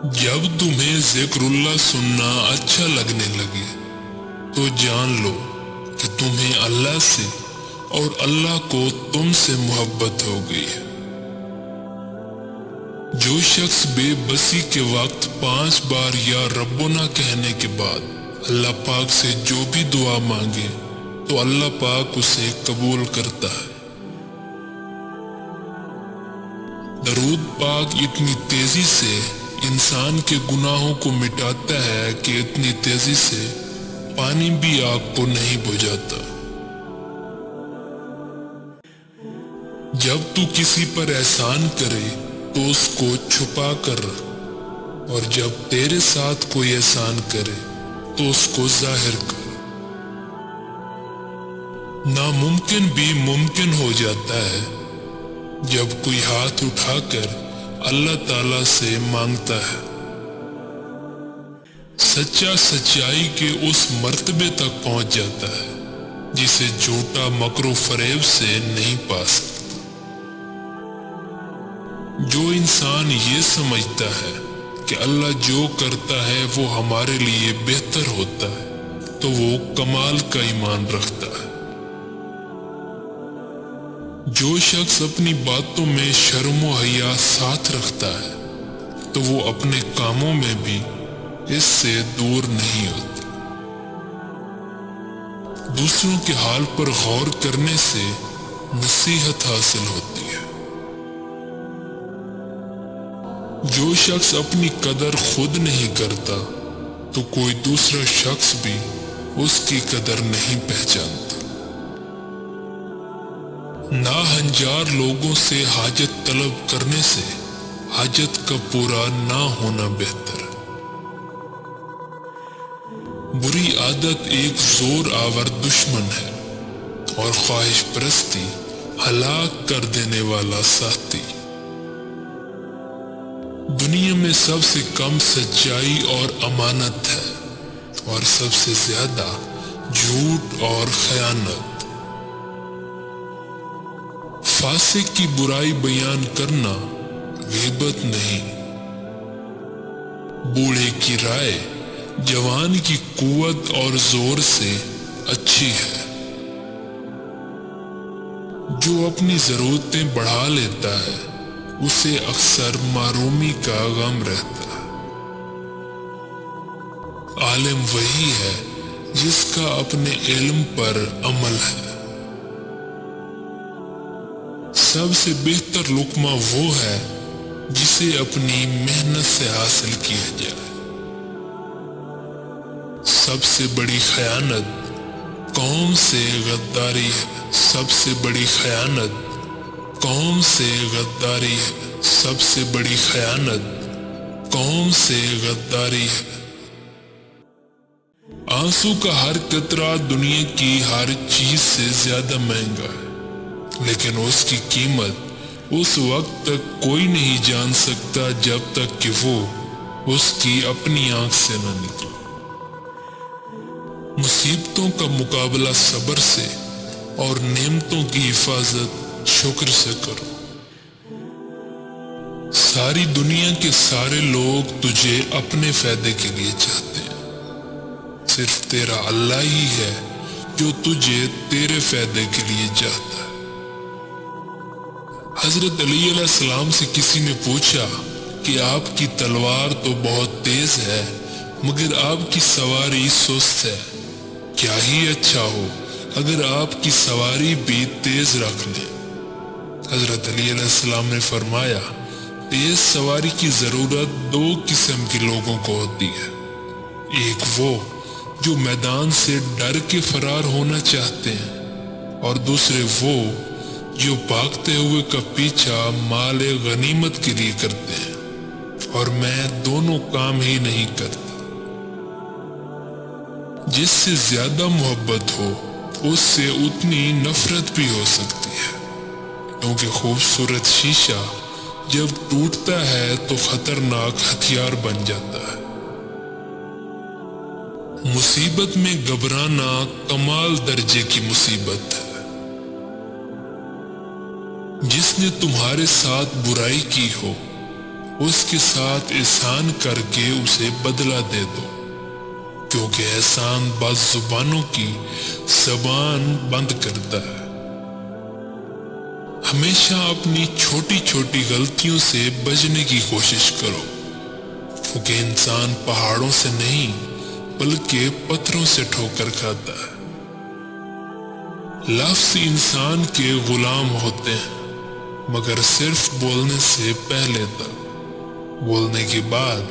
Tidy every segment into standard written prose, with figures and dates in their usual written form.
جب تمہیں ذکراللہ سننا اچھا لگنے لگے تو جان لو کہ تمہیں اللہ سے اور اللہ کو تم سے محبت ہو گئی ہے۔ جو شخص بے بسی کے وقت 5 بار یا ربنا کہنے کے بعد اللہ پاک سے جو بھی دعا مانگے تو اللہ پاک اسے قبول کرتا ہے۔ درود پاک اتنی تیزی سے انسان کے گناہوں کو مٹاتا ہے کہ اتنی تیزی سے پانی بھی آگ کو نہیں بجھاتا۔ جب تو کسی پر احسان کرے تو اس کو چھپا کر رکھ، اور جب تیرے ساتھ کوئی احسان کرے تو اس کو ظاہر کر۔ ناممکن بھی ممکن ہو جاتا ہے جب کوئی ہاتھ اٹھا کر اللہ تعالیٰ سے مانگتا ہے۔ سچا سچائی کے اس مرتبے تک پہنچ جاتا ہے جسے جھوٹا مکر و فریب سے نہیں پا سکتا۔ جو انسان یہ سمجھتا ہے کہ اللہ جو کرتا ہے وہ ہمارے لیے بہتر ہوتا ہے تو وہ کمال کا ایمان رکھتا ہے۔ جو شخص اپنی باتوں میں شرم و حیا ساتھ رکھتا ہے تو وہ اپنے کاموں میں بھی اس سے دور نہیں ہوتا۔ دوسروں کے حال پر غور کرنے سے نصیحت حاصل ہوتی ہے۔ جو شخص اپنی قدر خود نہیں کرتا تو کوئی دوسرا شخص بھی اس کی قدر نہیں پہچانتا۔ ناہنجار لوگوں سے حاجت طلب کرنے سے حاجت کا پورا نہ ہونا بہتر ہے۔ بری عادت ایک زور آور دشمن ہے اور خواہش پرستی ہلاک کر دینے والا ساتھی۔ دنیا میں سب سے کم سچائی اور امانت ہے اور سب سے زیادہ جھوٹ اور خیانت۔ فاسق کی برائی بیان کرنا غیبت نہیں۔ بوڑھے کی رائے جوان کی قوت اور زور سے اچھی ہے۔ جو اپنی ضرورتیں بڑھا لیتا ہے اسے اکثر محرومی کا غم رہتا ہے۔ عالم وہی ہے جس کا اپنے علم پر عمل ہے۔ سب سے بہتر لقمہ وہ ہے جسے اپنی محنت سے حاصل کیا جائے۔ سب سے بڑی خیانت قوم سے غداری ہے۔ سب سے بڑی خیانت قوم سے غداری ہے۔ سب سے بڑی خیانت قوم سے غداری ہے۔ آنسو کا ہر قطرہ دنیا کی ہر چیز سے زیادہ مہنگا ہے، لیکن اس کی قیمت اس وقت تک کوئی نہیں جان سکتا جب تک کہ وہ اس کی اپنی آنکھ سے نہ نکلے۔ مصیبتوں کا مقابلہ صبر سے اور نعمتوں کی حفاظت شکر سے کرو۔ ساری دنیا کے سارے لوگ تجھے اپنے فائدے کے لیے چاہتے ہیں، صرف تیرا اللہ ہی ہے جو تجھے تیرے فائدے کے لیے چاہتا ہے۔ حضرت علی علیہ السلام سے کسی نے پوچھا کہ آپ کی تلوار تو بہت تیز ہے مگر آپ کی سواری سست ہے، کیا ہی اچھا ہو اگر آپ کی سواری بھی تیز رکھ لیں۔ حضرت علی علیہ السلام نے فرمایا، تیز سواری کی ضرورت 2 قسم کے لوگوں کو ہوتی ہے، ایک وہ جو میدان سے ڈر کے فرار ہونا چاہتے ہیں، اور دوسرے وہ جو بھاگتے ہوئے کا پیچھا مال غنیمت کے لیے کرتے ہیں، اور میں دونوں کام ہی نہیں کرتا۔ جس سے زیادہ محبت ہو اس سے اتنی نفرت بھی ہو سکتی ہے، کیونکہ خوبصورت شیشہ جب ٹوٹتا ہے تو خطرناک ہتھیار بن جاتا ہے۔ مصیبت میں گھبرانا کمال درجے کی مصیبت ہے۔ جس نے تمہارے ساتھ برائی کی ہو اس کے ساتھ احسان کر کے اسے بدلہ دے دو، کیونکہ احسان بعض زبانوں کی زبان بند کرتا ہے۔ ہمیشہ اپنی چھوٹی چھوٹی غلطیوں سے بچنے کی کوشش کرو، کیونکہ انسان پہاڑوں سے نہیں بلکہ پتھروں سے ٹھوکر کھاتا ہے۔ لفظ انسان کے غلام ہوتے ہیں، مگر صرف بولنے سے پہلے تک۔ بولنے کے بعد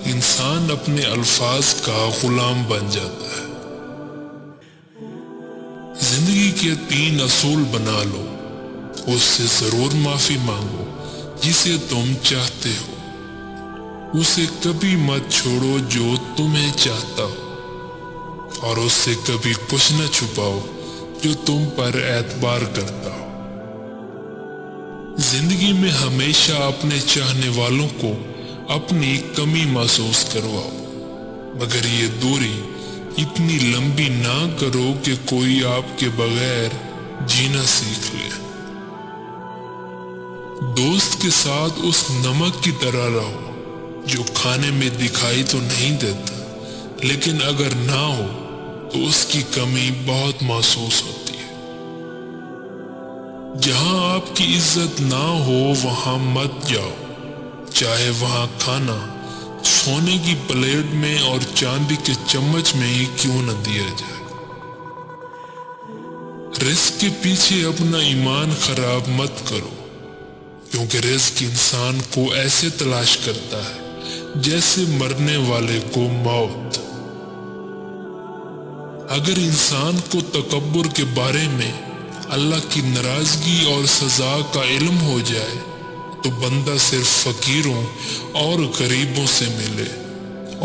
انسان اپنے الفاظ کا غلام بن جاتا ہے۔ زندگی کے 3 اصول بنا لو۔ اس سے ضرور معافی مانگو جسے تم چاہتے ہو، اسے کبھی مت چھوڑو جو تمہیں چاہتا ہو، اور اس سے کبھی کچھ نہ چھپاؤ جو تم پر اعتبار کرتا ہو۔ زندگی میں ہمیشہ اپنے چاہنے والوں کو اپنی کمی محسوس کرواؤ، مگر یہ دوری اتنی لمبی نہ کرو کہ کوئی آپ کے بغیر جینا سیکھ لے۔ دوست کے ساتھ اس نمک کی طرح رہو جو کھانے میں دکھائی تو نہیں دیتا، لیکن اگر نہ ہو تو اس کی کمی بہت محسوس ہوتی ہے۔ جہاں آپ کی عزت نہ ہو وہاں مت جاؤ، چاہے وہاں کھانا سونے کی پلیٹ میں اور چاندی کے چمچ میں ہی کیوں نہ دیا جائے۔ رزق کے پیچھے اپنا ایمان خراب مت کرو، کیونکہ رزق انسان کو ایسے تلاش کرتا ہے جیسے مرنے والے کو موت۔ اگر انسان کو تکبر کے بارے میں اللہ کی ناراضگی اور سزا کا علم ہو جائے تو بندہ صرف فقیروں اور غریبوں سے ملے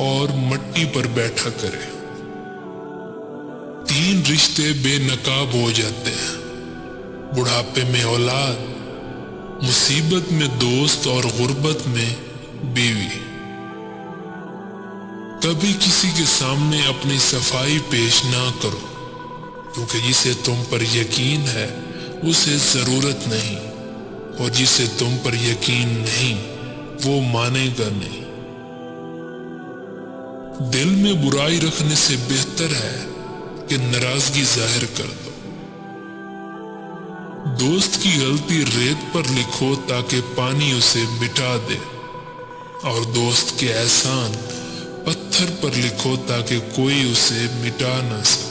اور مٹی پر بیٹھا کرے۔ 3 رشتے بے نقاب ہو جاتے ہیں، بڑھاپے میں اولاد، مصیبت میں دوست اور غربت میں بیوی۔ کبھی کسی کے سامنے اپنی صفائی پیش نہ کرو، کیونکہ جسے تم پر یقین ہے اسے ضرورت نہیں، اور جسے تم پر یقین نہیں وہ مانے گا نہیں۔ دل میں برائی رکھنے سے بہتر ہے کہ ناراضگی ظاہر کر دو۔ دوست کی غلطی ریت پر لکھو تاکہ پانی اسے مٹا دے، اور دوست کے احسان پتھر پر لکھو تاکہ کوئی اسے مٹا نہ سکے۔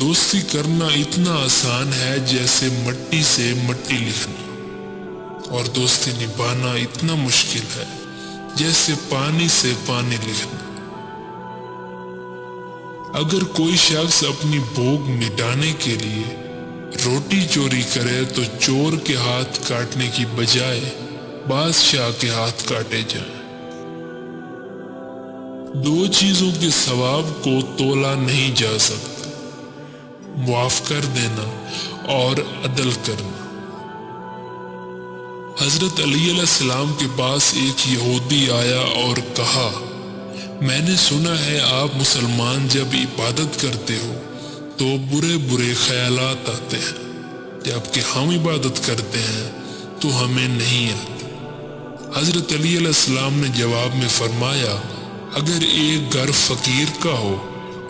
دوستی کرنا اتنا آسان ہے جیسے مٹی سے مٹی لکھنا، اور دوستی نبھانا اتنا مشکل ہے جیسے پانی سے پانی لکھنا۔ اگر کوئی شخص اپنی بھوک مٹانے کے لیے روٹی چوری کرے تو چور کے ہاتھ کاٹنے کی بجائے بادشاہ کے ہاتھ کاٹے جائیں۔ 2 چیزوں کے ثواب کو تولا نہیں جا سکتا، معاف کر دینا اور عدل کرنا۔ حضرت علی علیہ السلام کے پاس ایک یہودی آیا اور کہا، میں نے سنا ہے آپ مسلمان جب عبادت کرتے ہو تو برے برے خیالات آتے ہیں، جبکہ ہم عبادت کرتے ہیں تو ہمیں نہیں آتے۔ حضرت علی علیہ السلام نے جواب میں فرمایا، اگر ایک گھر فقیر کا ہو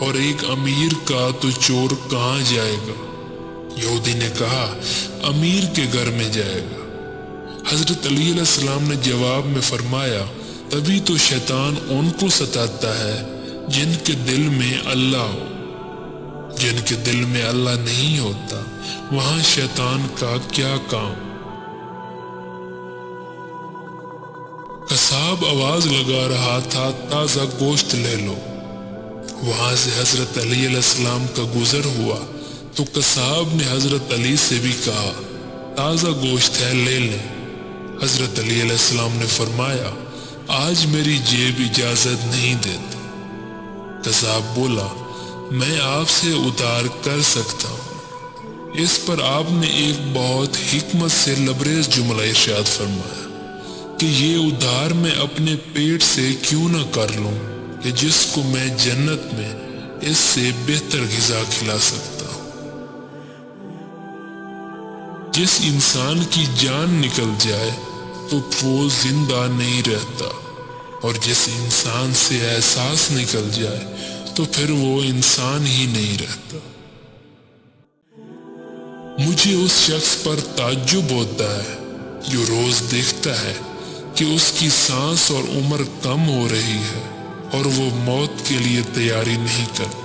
اور ایک امیر کا تو چور کہاں جائے گا؟ یہودی نے کہا، امیر کے گھر میں جائے گا۔ حضرت علی علیہ السلام نے جواب میں فرمایا، تبھی تو شیطان ان کو ستاتا ہے جن کے دل میں اللہ ہو۔ جن کے دل میں اللہ نہیں ہوتا وہاں شیطان کا کیا کام؟ قصاب آواز لگا رہا تھا، تازہ گوشت لے لو۔ وہاں سے حضرت علی علیہ السلام کا گزر ہوا تو قصاب نے حضرت علی سے بھی کہا، تازہ گوشت ہے لے لیں۔ حضرت علی علیہ السلام نے فرمایا، آج میری جیب اجازت نہیں دیتی۔ قصاب بولا، میں آپ سے ادھار کر سکتا ہوں۔ اس پر آپ نے ایک بہت حکمت سے لبریز جملہ ارشاد فرمایا کہ یہ ادھار میں اپنے پیٹ سے کیوں نہ کر لوں کہ جس کو میں جنت میں اس سے بہتر غذا کھلا سکتا ہوں۔ جس انسان کی جان نکل جائے تو وہ زندہ نہیں رہتا، اور جس انسان سے احساس نکل جائے تو پھر وہ انسان ہی نہیں رہتا۔ مجھے اس شخص پر تعجب ہوتا ہے جو روز دیکھتا ہے کہ اس کی سانس اور عمر کم ہو رہی ہے اور وہ موت کے لیے تیاری نہیں کرتا۔